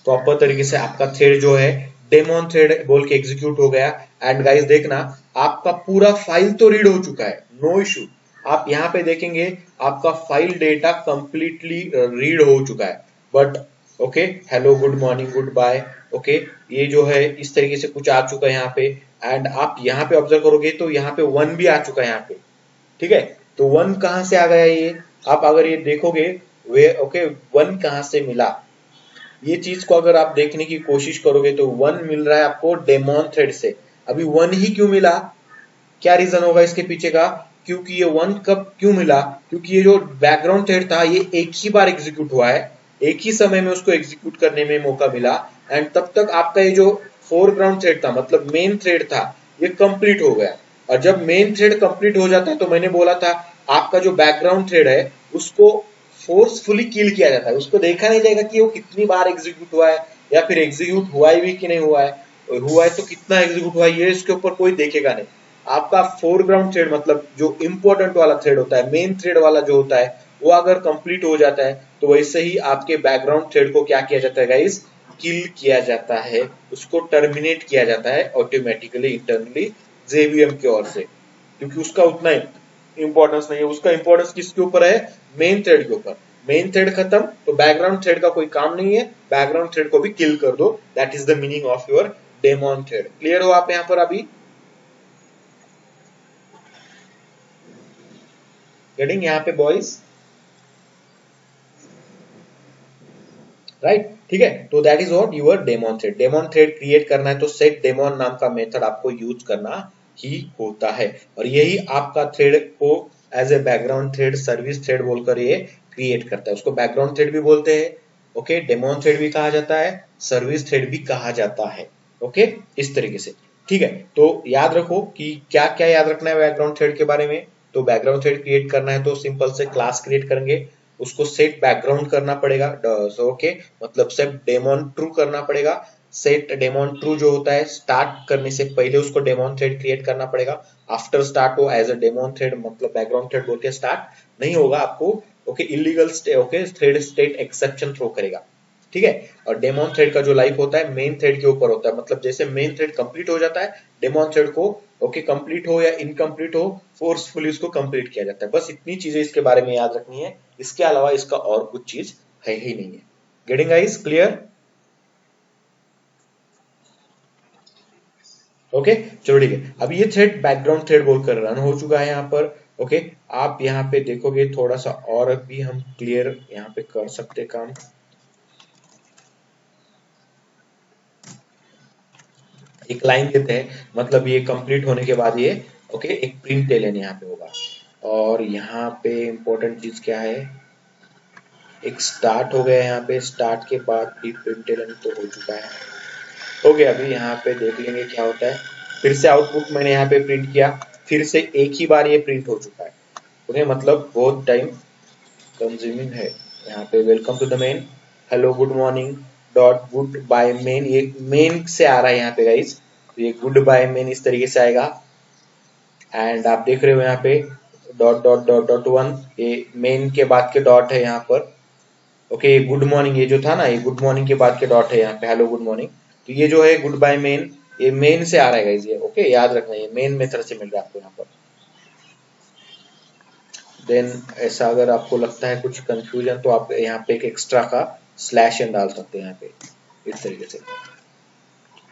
प्रॉपर तरीके से आपका थ्रेड जो है डेमोन थ्रेड बोल के एग्जीक्यूट हो गया। एंड गाइस देखना, आपका पूरा फाइल तो रीड हो चुका है, नो इशू। आप यहाँ पे देखेंगे आपका फाइल डेटा कंप्लीटली रीड हो चुका है। But okay, hello, good morning, good bye, okay, ये जो है इस तरीके से कुछ आ चुका है यहाँ पे। एंड आप यहाँ पे ऑब्जर्व करोगे तो यहाँ पे 1 भी आ चुका है यहाँ पे, ठीक है। तो 1 कहाँ से आ गया ये? आप अगर ये देखोगे वे ओके 1 कहाँ से मिला, ये चीज को अगर आप देखने की कोशिश करोगे तो 1 मिल रहा है आपको डेमोन थ्रेड से। अभी 1 ही क्यों मिला? क्या रीजन होगा इसके पीछे का? क्योंकि ये 1 कब क्यों मिला? क्योंकि ये जो बैकग्राउंड थ्रेड था ये एक ही बार एग्जीक्यूट हुआ है, एक ही समय में उसको एग्जीक्यूट करने में मौका मिला। एंड तब तक आपका ये जो फोरग्राउंड थ्रेड था, मतलब मेन थ्रेड था, ये कंप्लीट हो गया। और जब मेन थ्रेड कंप्लीट हो जाता है तो मैंने बोला था आपका जो बैकग्राउंड थ्रेड है उसको फोर्सफुली किल किया जाता है। उसको देखा नहीं जाएगा कि वो कितनी बार एग्जीक्यूट हुआ है या फिर एग्जीक्यूट हुआ है भी कि नहीं हुआ है, हुआ है तो कितना एग्जीक्यूट हुआ है ये इसके ऊपर कोई देखेगा नहीं। आपका फोरग्राउंड थ्रेड मतलब जो इंपॉर्टेंट वाला थ्रेड होता है, मेन थ्रेड वाला जो होता है, वो अगर कंप्लीट हो जाता है तो वैसे ही आपके बैकग्राउंड थ्रेड को क्या किया जाता है गाइस? किल किया जाता है, उसको टर्मिनेट किया जाता है ऑटोमेटिकली इंटरनली जेवीएम की ओर से, क्योंकि उसका उतना इंपॉर्टेंस नहीं है। उसका इंपॉर्टेंस किसके ऊपर है? मेन थ्रेड के ऊपर। मेन थ्रेड खत्म तो बैकग्राउंड थ्रेड का कोई काम नहीं है, बैकग्राउंड थ्रेड को भी किल कर दो। That is the meaning of your demon thread. Clear हो आप यहाँ पर अभी? गेटिंग यहाँ पे बॉयज? राइट, ठीक है। तो that is what your daemon thread. Daemon thread create करना है तो सेट डेमोन नाम का मेथड आपको यूज करना ही होता है, और यही आपका थ्रेड को as a background thread, service thread बोलकर ये क्रिएट करता है। उसको बैकग्राउंड थ्रेड भी बोलते हैं, ओके, डेमोन थ्रेड भी कहा जाता है, सर्विस थ्रेड भी कहा जाता है, ओके, इस तरीके से, ठीक है। तो याद रखो कि क्या क्या याद रखना है बैकग्राउंड थ्रेड के बारे में। तो बैकग्राउंड थ्रेड क्रिएट करना है तो सिंपल से क्लास क्रिएट करेंगे, उसको सेट बैकग्राउंड करना पड़ेगा, ओके, मतलब सेट डेमोन ट्रू करना पड़ेगा। सेट डेमोन ट्रू जो होता है स्टार्ट करने से पहले उसको डेमोन थ्रेड क्रिएट करना पड़ेगा। आफ्टर स्टार्ट हो एज अ डेमोन थ्रेड, मतलब बैकग्राउंड थ्रेड बोल के स्टार्ट नहीं होगा आपको, okay, illegal okay thread state exception throw करेगा, ठीक है। और डेमोन थ्रेड का जो लाइफ होता है मेन थ्रेड के ऊपर होता है, मतलब जैसे मेन थ्रेड कंप्लीट हो जाता है, डेमोन थ्रेड को ओके कंप्लीट हो या इनकम्प्लीट हो फोर्सफुली उसको कंप्लीट किया जाता है। बस इतनी चीजें इसके बारे में याद रखनी है, इसके अलावा इसका और कुछ चीज है ही नहीं है। Getting guys? क्लियर? ओके, चलो ठीक है। अब ये थ्रेड बैकग्राउंड थ्रेड बोलकर रन हो चुका है यहाँ पर, ओके। आप यहाँ पे देखोगे थोड़ा सा और भी हम क्लियर यहाँ पे कर सकते काम। एक लाइन देते हैं, मतलब ये कंप्लीट होने के बाद ये ओके एक प्रिंट एलन यहाँ पे होगा। और यहाँ पे इंपॉर्टेंट चीज क्या है, एक स्टार्ट हो गया यहाँ पे, स्टार्ट के बाद भी प्रिंट एलन तो हो चुका है, हो गया। अभी यहाँ पे देख लेंगे क्या होता है। फिर से आउटपुट मैंने यहाँ पे प्रिंट किया, फिर से एक ही बार ये प्रिंट हो चुका है, ओके, मतलब बहुत टाइम कंज्यूमिंग है। यहाँ पे welcome to the main, hello, good morning, dot good bye main, ये मेन से आ रहा है यहाँ पे गाइस, ये गुड बाय मेन इस तरीके से आएगा। एंड आप देख रहे हो यहाँ पे डॉट डॉट डॉट डॉट 1, ये मेन के बाद के डॉट है यहाँ पर, ओके। ये गुड मॉर्निंग, ये जो था ना, ये गुड मॉर्निंग के बाद के डॉट है यहाँ पे, हेलो गुड मॉर्निंग। तो ये जो है गुड बाय मेन, ये मेन से आ रहा है गाइस, ये ओके, याद रखना, ये मेन मेथड से मिल रहा है आपको यहाँ पर। देन ऐसा अगर आपको लगता है कुछ कंफ्यूजन तो आप यहाँ पे एक एक्स्ट्रा का स्लैश एन डाल सकते हैं यहाँ पे, इस तरीके से।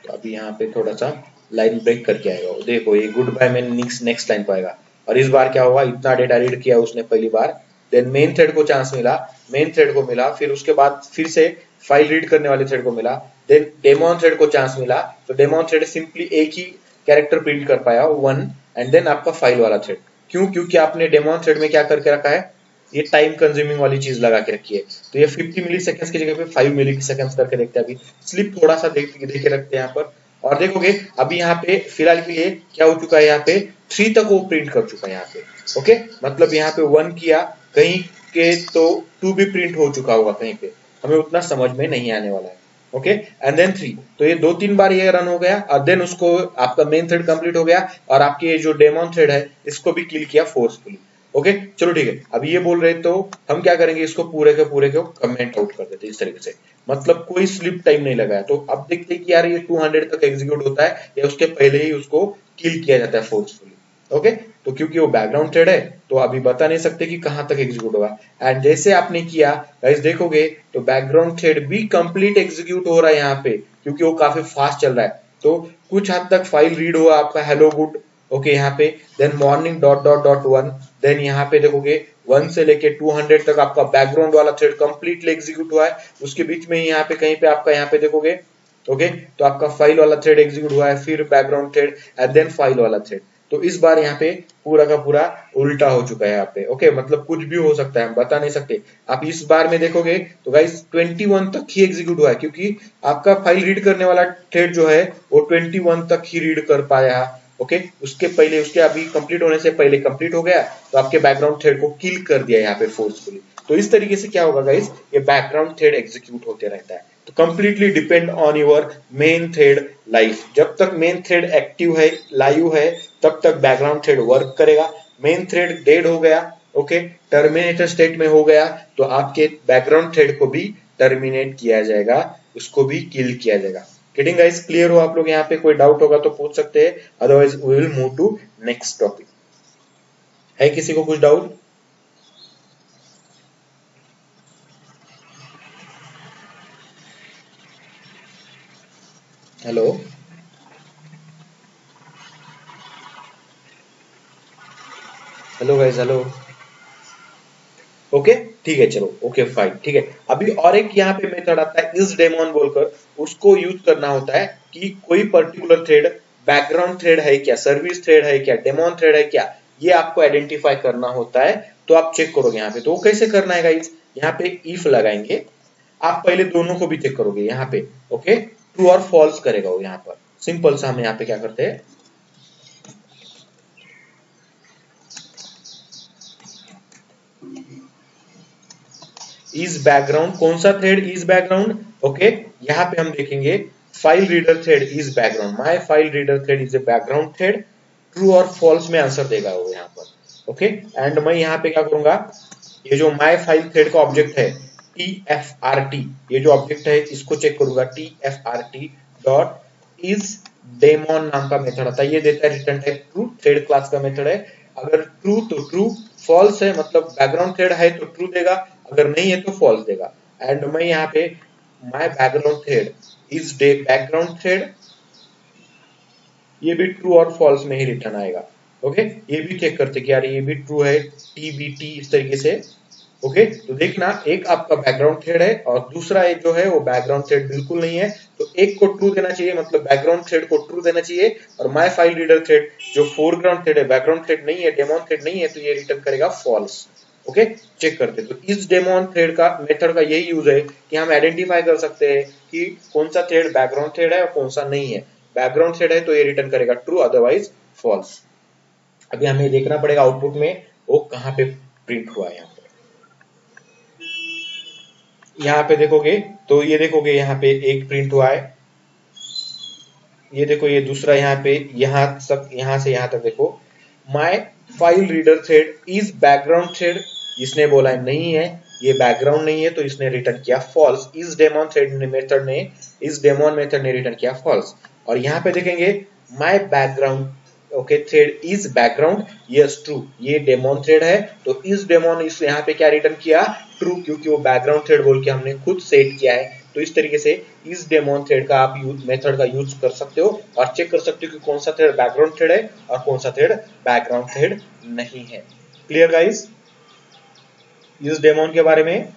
तो अभी यहाँ पे थोड़ा सा लाइन ब्रेक करके आएगा, देखो ये गुड बाय में नेक्स्ट लाइन पर आएगा। और इस बार क्या होगा, इतना डेटा रीड किया उसने पहली बार, देन मेन थ्रेड को चांस मिला, मेन थ्रेड को मिला, फिर उसके बाद फिर से फाइल रीड करने वाले थ्रेड को मिला, देन डेमोन थ्रेड को चांस मिला, तो डेमोन थ्रेड सिंपली एक ही कैरेक्टर प्रिंट कर पाया 1, एंड देन आपका फाइल वाला थ्रेड। क्यों? क्योंकि आपने डेमोन थ्रेड में क्या करके रखा है, ये टाइम कंज्यूमिंग वाली चीज लगा के रखी है। तो ये 50 मिली सेकेंड्स की जगह पे 5 मिली सेकेंड्स करके देखते हैं। अभी स्लिप थोड़ा सा देख के रखते हैं यहाँ पर, और देखोगे अभी यहाँ पे फिलहाल के लिए क्या हो चुका है, यहाँ पे 3 तक वो प्रिंट कर चुका है यहाँ पे। ओके, मतलब यहाँ पे 1 किया कहीं के तो 2 भी प्रिंट हो चुका होगा कहीं पे, हमें उतना समझ में नहीं आने वाला है। ओके, एंड देन 3, तो ये 2-3 बार ये रन हो गया और देन उसको आपका मेन थ्रेड कंप्लीट हो गया और आपके ये जो डेमोन थ्रेड है इसको भी किल किया फोर्सफुली। ओके, चलो ठीक है, अब ये बोल रहे तो हम क्या करेंगे, इसको पूरे के कमेंट आउट कर देते इस तरीके से, मतलब कोई स्लिप टाइम नहीं लगाया। तो अब देखते हैं कि यार ये 200 तक एग्जीक्यूट होता है या उसके पहले ही उसको किल किया जाता है फोर्सफुली। ओके, तो क्योंकि वो बैकग्राउंड थ्रेड है तो अभी बता नहीं सकते कि कहां तक एग्जीक्यूट होगा। एंड जैसे आपने किया गाइस देखोगे तो बैकग्राउंड थ्रेड भी कंप्लीट एग्जीक्यूट हो रहा है यहाँ पे, क्योंकि वो काफी फास्ट चल रहा है। तो कुछ हद तक फाइल रीड हुआ आपका हेलो गुड। ओके, यहाँ पे then morning dot dot dot 1, then यहाँ पे देखोगे 1 से लेके 200 तक आपका बैकग्राउंड वाला थ्रेड कंप्लीटली एग्जीक्यूट हुआ है। उसके बीच में यहाँ पे कहीं पे आपका यहाँ पे देखोगे, ओके, तो आपका फाइल वाला थ्रेड एग्जीक्यूट हुआ है, फिर background thread and then file वाला थ्रेड। तो इस बार यहाँ पे पूरा का पूरा उल्टा हो चुका है यहाँ पे। ओके, मतलब कुछ भी हो सकता है, हम बता नहीं सकते। आप इस बार में देखोगे तो गाइस 21 तक ही एग्जीक्यूट हुआ है, क्योंकि आपका फाइल रीड करने वाला थ्रेड जो है वो 21 तक ही रीड कर पाया। ओके, उसके पहले, उसके अभी कंप्लीट होने से पहले कंप्लीट हो गया, तो आपके बैकग्राउंड थ्रेड को किल कर दिया यहाँ पे फोर्सफुली। तो इस तरीके से क्या होगा गाइस, ये बैकग्राउंड थ्रेड एग्जीक्यूट होते रहता है। तो completely depend on your main thread life. जब तक मेन थ्रेड एक्टिव है, लाइव है, तब तक बैकग्राउंड थ्रेड वर्क करेगा। मेन थ्रेड डेड हो गया, ओके, टर्मिनेटर स्टेट में हो गया, तो आपके बैकग्राउंड थ्रेड को भी टर्मिनेट किया जाएगा, उसको भी किल किया जाएगा। गेटिंग गाइस, क्लियर हो आप लोग? यहाँ पे कोई डाउट होगा तो पूछ सकते हैं, otherwise we will move to next topic. है किसी को कुछ doubt? Hello hello guys, hello. Okay, ठीक है, चलो, ओके फाइन, ठीक है। अभी और एक यहाँ पे मेथड आता है इस डेमोन बोलकर, उसको यूज करना होता है कि कोई पर्टिकुलर थ्रेड बैकग्राउंड थ्रेड है क्या, सर्विस थ्रेड है क्या, डेमोन थ्रेड है क्या, ये आपको आइडेंटिफाई करना होता है। तो आप चेक करोगे यहाँ पे, तो वो कैसे करना है गाइस, यहाँ पे इफ लगाएंगे, आप पहले दोनों को भी चेक करोगे यहाँ पे। ओके, ट्रू और फॉल्स करेगा वो यहाँ पर। सिंपल सा हम यहाँ पे क्या करते हैं, इज बैकग्राउंड, कौन सा थ्रेड इज बैकग्राउंड। ओके, यहाँ पे हम देखेंगे file reader thread is background, my file reader thread is a background thread. True और फॉल्स में आंसर देगा वो यहाँ पर। ओके, एंड मैं यहाँ पे क्या करूंगा, ये जो माय फाइल थ्रेड का ऑब्जेक्ट है TFRT, ये जो ऑब्जेक्ट है इसको चेक करूंगा, TFRT डॉट इज डेमोन नाम का मेथड आता है, ये देता है return type true, thread class का मेथड है। अगर ट्रू तो ट्रू, फॉल्स है मतलब बैकग्राउंड थ्रेड है तो ट्रू देगा, अगर नहीं है तो फॉल्स देगा। एंड मैं यहाँ पे my background thread is day background thread, ये भी ट्रू और फॉल्स में ही रिटर्न आएगा। ओके, ये भी चेक करते कि यार ये भी ट्रू है, TBT इस तरीके से। ओके, तो देखना एक आपका बैकग्राउंड थ्रेड है और दूसरा एक जो है वो बैकग्राउंड थ्रेड बिल्कुल नहीं है, तो एक को ट्रू देना चाहिए, मतलब बैकग्राउंड थ्रेड को ट्रू देना चाहिए, और माय फाइल रीडर थ्रेड जो फोरग्राउंड थ्रेड है, बैकग्राउंड थ्रेड नहीं है, डेमोन थ्रेड नहीं है, तो ये रिटर्न करेगा फॉल्स। ओके, चेक करते, तो इस डेमोन थ्रेड का मेथड का यही यूज है कि हम आइडेंटिफाई कर सकते हैं कि कौन सा थ्रेड बैकग्राउंड थ्रेड है और कौन सा नहीं है। बैकग्राउंड थ्रेड है तो ये रिटर्न करेगा ट्रू, अदरवाइज फॉल्स। अभी हमें देखना पड़ेगा आउटपुट में वो कहां पे प्रिंट हुआ है। यहाँ पे देखोगे तो ये देखोगे यहाँ पे एक प्रिंट हुआ है, ये देखो, ये दूसरा यहाँ पे, यहाँ तक, यहाँ से यहाँ तक देखो, my file reader thread is background thread, इसने बोला है नहीं है, ये बैकग्राउंड नहीं है, तो इसने रिटर्न किया फॉल्स। इस डेमोन थ्रेड मेथड ने, इस डेमोन मेथड ने रिटर्न किया फॉल्स। और यहाँ पे देखेंगे my background, okay, thread is background, yes true, ये डेमोन थ्रेड है, तो इस डेमोन इस यहाँ पे क्या रिटर्न किया, ट्रू, क्योंकि वो बैकग्राउंड थ्रेड बोल के हमने खुद सेट किया है। तो इस तरीके से इस डेमोन थ्रेड का आप मेथड का यूज कर सकते हो और चेक कर सकते हो कि कौन सा थ्रेड बैकग्राउंड थ्रेड है और कौन सा थ्रेड बैकग्राउंड थ्रेड नहीं है। क्लियर गाइस इस डेमोन के बारे में?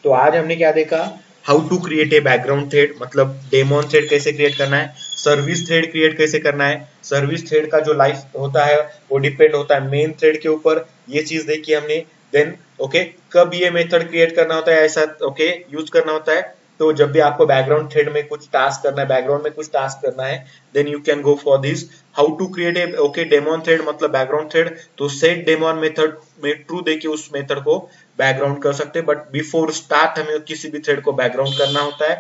तो आज हमने क्या देखा, how to create a background thread, मतलब डेमोन थ्रेड कैसे क्रिएट करना है, सर्विस थ्रेड क्रिएट कैसे करना है, सर्विस थ्रेड का जो लाइफ होता है वो डिपेंड होता है मेन थ्रेड के ऊपर, ये चीज देखी हमने। देन ओके, कब ये मेथड क्रिएट करना होता है, ऐसा ओके यूज करना होता है, तो जब भी आपको बैकग्राउंड थ्रेड में कुछ टास्क करना है, बैकग्राउंड में कुछ टास्क करना है, then you can go for this. How to create a okay daemon thread मतलब बैकग्राउंड थ्रेड, तो सेट डेमोन मेथड में ट्रू देके उस मेथड को बैकग्राउंड कर सकते हैं, बट बिफोर स्टार्ट हमें किसी भी थ्रेड को बैकग्राउंड करना होता है।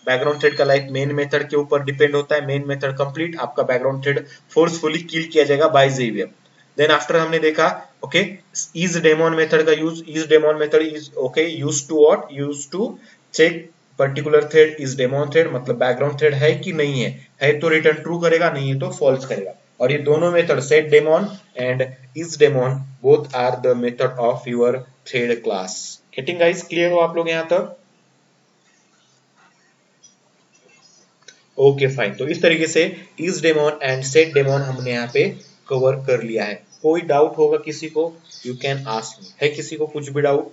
बैकग्राउंड थ्रेड का लाइफ मेन मेथड के ऊपर डिपेंड होता है, मेन मेथड कंप्लीट आपका बैकग्राउंड थ्रेड फोर्सफुली किल किया जाएगा बाय जेवियर। देन आफ्टर हमने देखा ओके इज डेमोन मेथड का use, is daemon method is okay use to what, use to check particular thread is daemon thread, मतलब background thread है कि नहीं है तो रिटर्न ट्रू करेगा, नहीं है तो फॉल्स करेगा। और ये दोनों method set daemon and is daemon both are the method of your thread class. Getting guys, clear हो आप लोग यहाँ तक? ओके फाइन, तो इस तरीके से is demon and set demon हमने यहाँ पे कवर कर लिया है। कोई डाउट होगा किसी को, यू कैन आस्क मी, है किसी को कुछ भी doubt?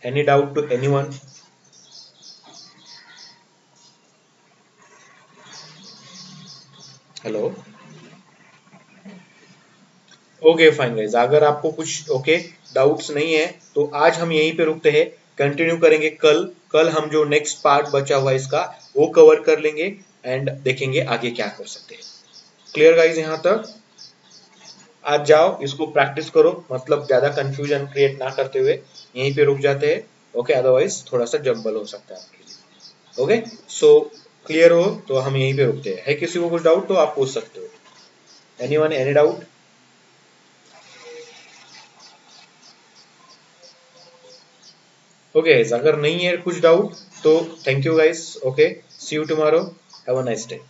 Any doubt to anyone? Hello? Okay fine guys, अगर आपको कुछ ओके डाउट्स नहीं है तो आज हम यहीं पे रुकते हैं, कंटिन्यू करेंगे कल। कल हम जो नेक्स्ट पार्ट बचा हुआ है इसका वो कवर कर लेंगे एंड देखेंगे आगे क्या कर सकते हैं। क्लियर गाइस यहाँ तक? आज जाओ इसको प्रैक्टिस करो, मतलब ज्यादा कंफ्यूजन क्रिएट ना करते हुए यहीं पे रुक जाते हैं। ओके, अदरवाइज थोड़ा सा जंबल हो सकता है आपके लिए। ओके, सो क्लियर हो तो हम यहीं पे रुकते हैं। है किसी को कुछ डाउट तो आप पूछ सकते हो। Anyone, any doubt? ओके, अगर नहीं है कुछ डाउट तो thank you guys. Okay, see you tomorrow, have a nice day.